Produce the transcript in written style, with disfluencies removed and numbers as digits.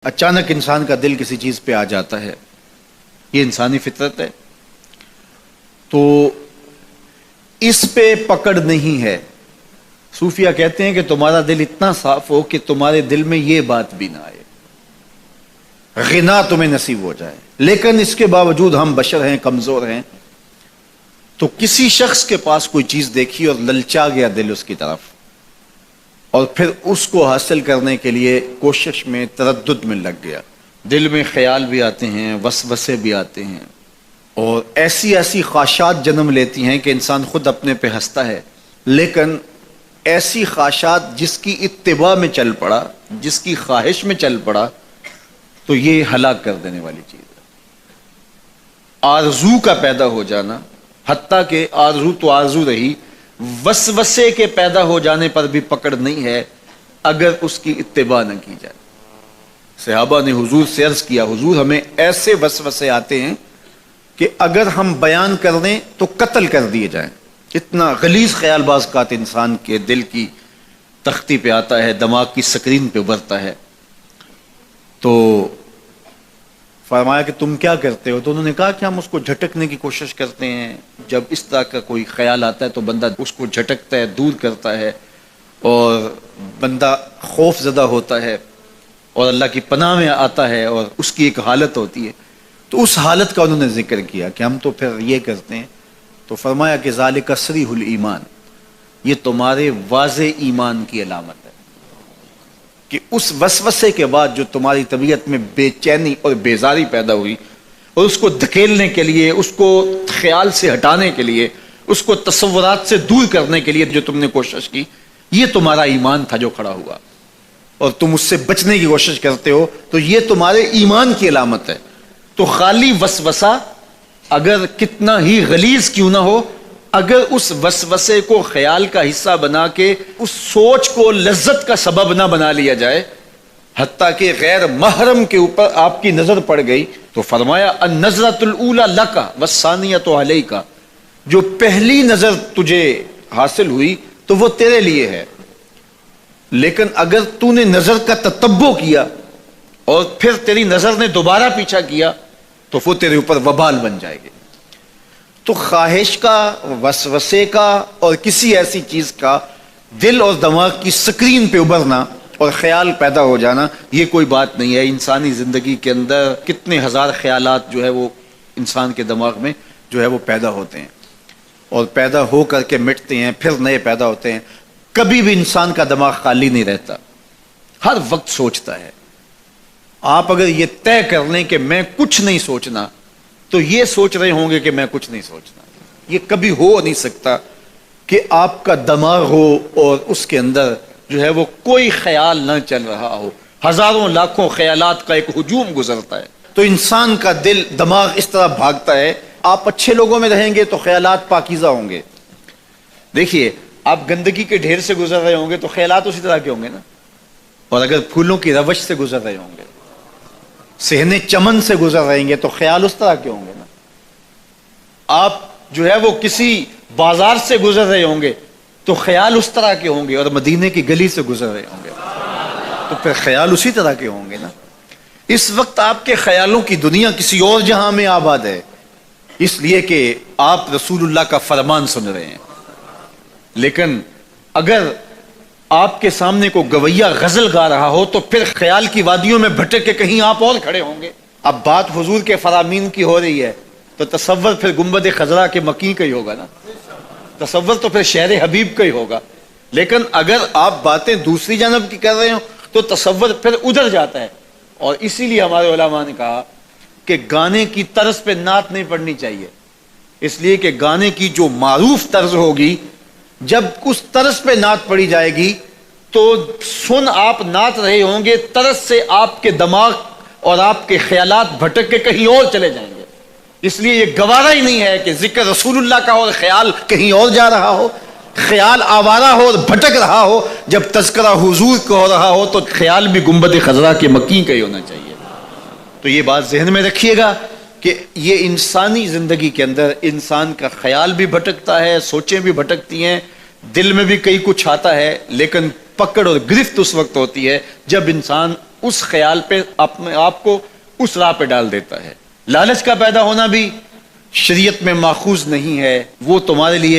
اچانک انسان کا دل کسی چیز پہ آ جاتا ہے، یہ انسانی فطرت ہے، تو اس پہ پکڑ نہیں ہے۔ صوفیہ کہتے ہیں کہ تمہارا دل اتنا صاف ہو کہ تمہارے دل میں یہ بات بھی نہ آئے، غنا تمہیں نصیب ہو جائے، لیکن اس کے باوجود ہم بشر ہیں، کمزور ہیں، تو کسی شخص کے پاس کوئی چیز دیکھی اور للچا گیا دل اس کی طرف، اور پھر اس کو حاصل کرنے کے لیے کوشش میں، تردد میں لگ گیا، دل میں خیال بھی آتے ہیں، وسوسے بھی آتے ہیں، اور ایسی ایسی خواہشات جنم لیتی ہیں کہ انسان خود اپنے پہ ہنستا ہے، لیکن ایسی خواہشات جس کی اتباع میں چل پڑا، جس کی خواہش میں چل پڑا، تو یہ ہلاک کر دینے والی چیز ہے۔ آرزو کا پیدا ہو جانا، حتیٰ کہ آرزو تو آرزو رہی، وسوسے کے پیدا ہو جانے پر بھی پکڑ نہیں ہے اگر اس کی اتباع نہ کی جائے۔ صحابہ نے حضور سے عرض کیا، حضور ہمیں ایسے وسوسے آتے ہیں کہ اگر ہم بیان کر دیں تو قتل کر دیے جائیں، اتنا غلیظ خیال بعض اوقات انسان کے دل کی تختی پہ آتا ہے، دماغ کی سکرین پہ ابھرتا ہے۔ تو فرمایا کہ تم کیا کرتے ہو؟ تو انہوں نے کہا کہ ہم اس کو جھٹکنے کی کوشش کرتے ہیں، جب اس طرح کا کوئی خیال آتا ہے تو بندہ اس کو جھٹکتا ہے، دور کرتا ہے، اور بندہ خوف زدہ ہوتا ہے اور اللہ کی پناہ میں آتا ہے، اور اس کی ایک حالت ہوتی ہے۔ تو اس حالت کا انہوں نے ذکر کیا کہ ہم تو پھر یہ کرتے ہیں، تو فرمایا کہ ذالک صریح الایمان، یہ تمہارے واضح ایمان کی علامت ہے کہ اس وسوسے کے بعد جو تمہاری طبیعت میں بے چینی اور بیزاری پیدا ہوئی، اور اس کو دھکیلنے کے لیے، اس کو خیال سے ہٹانے کے لیے، اس کو تصورات سے دور کرنے کے لیے جو تم نے کوشش کی، یہ تمہارا ایمان تھا جو کھڑا ہوا، اور تم اس سے بچنے کی کوشش کرتے ہو، تو یہ تمہارے ایمان کی علامت ہے۔ تو خالی وسوسہ اگر کتنا ہی غلیظ کیوں نہ ہو، اگر اس وسوسے کو خیال کا حصہ بنا کے اس سوچ کو لذت کا سبب نہ بنا لیا جائے، حتیٰ کہ غیر محرم کے اوپر آپ کی نظر پڑ گئی، تو فرمایا النظرۃ الاولی لک والثانیۃ علیک، جو پہلی نظر تجھے حاصل ہوئی تو وہ تیرے لیے ہے، لیکن اگر تو نے نظر کا تتبع کیا اور پھر تیری نظر نے دوبارہ پیچھا کیا تو وہ تیرے اوپر وبال بن جائے گی۔ تو خواہش کا، وسوسے کا، اور کسی ایسی چیز کا دل اور دماغ کی سکرین پہ ابھرنا اور خیال پیدا ہو جانا، یہ کوئی بات نہیں ہے۔ انسانی زندگی کے اندر کتنے ہزار خیالات جو ہے وہ انسان کے دماغ میں جو ہے وہ پیدا ہوتے ہیں، اور پیدا ہو کر کے مٹتے ہیں، پھر نئے پیدا ہوتے ہیں۔ کبھی بھی انسان کا دماغ خالی نہیں رہتا، ہر وقت سوچتا ہے۔ آپ اگر یہ طے کر لیں کہ میں کچھ نہیں سوچنا، تو یہ سوچ رہے ہوں گے کہ میں کچھ نہیں سوچنا۔ یہ کبھی ہو نہیں سکتا کہ آپ کا دماغ ہو اور اس کے اندر جو ہے وہ کوئی خیال نہ چل رہا ہو، ہزاروں لاکھوں خیالات کا ایک ہجوم گزرتا ہے۔ تو انسان کا دل، دماغ اس طرح بھاگتا ہے۔ آپ اچھے لوگوں میں رہیں گے تو خیالات پاکیزہ ہوں گے۔ دیکھیے، آپ گندگی کے ڈھیر سے گزر رہے ہوں گے تو خیالات اسی طرح کے ہوں گے نا، اور اگر پھولوں کی روش سے گزر رہے ہوں گے، صحن چمن سے گزر رہیں گے تو خیال اس طرح کے ہوں گے نا۔ آپ جو ہے وہ کسی بازار سے گزر رہے ہوں گے تو خیال اس طرح کے ہوں گے، اور مدینے کی گلی سے گزر رہے ہوں گے تو پھر خیال اسی طرح کے ہوں گے نا۔ اس وقت آپ کے خیالوں کی دنیا کسی اور جہاں میں آباد ہے، اس لیے کہ آپ رسول اللہ کا فرمان سن رہے ہیں، لیکن اگر آپ کے سامنے کو گویا غزل گا رہا ہو تو پھر خیال کی وادیوں میں بھٹک کے کہیں آپ اور کھڑے ہوں گے۔ اب بات حضور کے فرامین کی ہو رہی ہے تو تصور پھر گنبد خضرا کے مکی کا ہی ہوگا نا، تصور تو پھر شہر حبیب کا ہی ہوگا۔ لیکن اگر آپ باتیں دوسری جانب کی کر رہے ہو تو تصور پھر ادھر جاتا ہے، اور اسی لیے ہمارے علماء نے کہا کہ گانے کی طرز پہ نعت نہیں پڑھنی چاہیے، اس لیے کہ گانے کی جو معروف طرز ہوگی، جب اس طرز پہ نعت پڑھی جائے گی تو سن آپ نعت رہے ہوں گے، طرز سے آپ کے دماغ اور آپ کے خیالات بھٹک کے کہیں اور چلے جائیں گے۔ اس لیے یہ گوارا ہی نہیں ہے کہ ذکر رسول اللہ کا اور خیال کہیں اور جا رہا ہو، خیال آوارہ ہو اور بھٹک رہا ہو۔ جب تذکرہ حضور کا ہو رہا ہو تو خیال بھی گنبد خضرا کے مکی کا ہی ہونا چاہیے۔ تو یہ بات ذہن میں رکھیے گا کہ یہ انسانی زندگی کے اندر انسان کا خیال بھی بھٹکتا ہے، سوچیں بھی بھٹکتی ہیں، دل میں بھی کئی کچھ آتا ہے، لیکن پکڑ اور گرفت اس وقت ہوتی ہے جب انسان اس خیال پہ اپنے آپ کو اس راہ پہ ڈال دیتا ہے. لالچ کا پیدا ہونا بھی شریعت میں ماخوذ نہیں ہے. وہ تمہارے لیے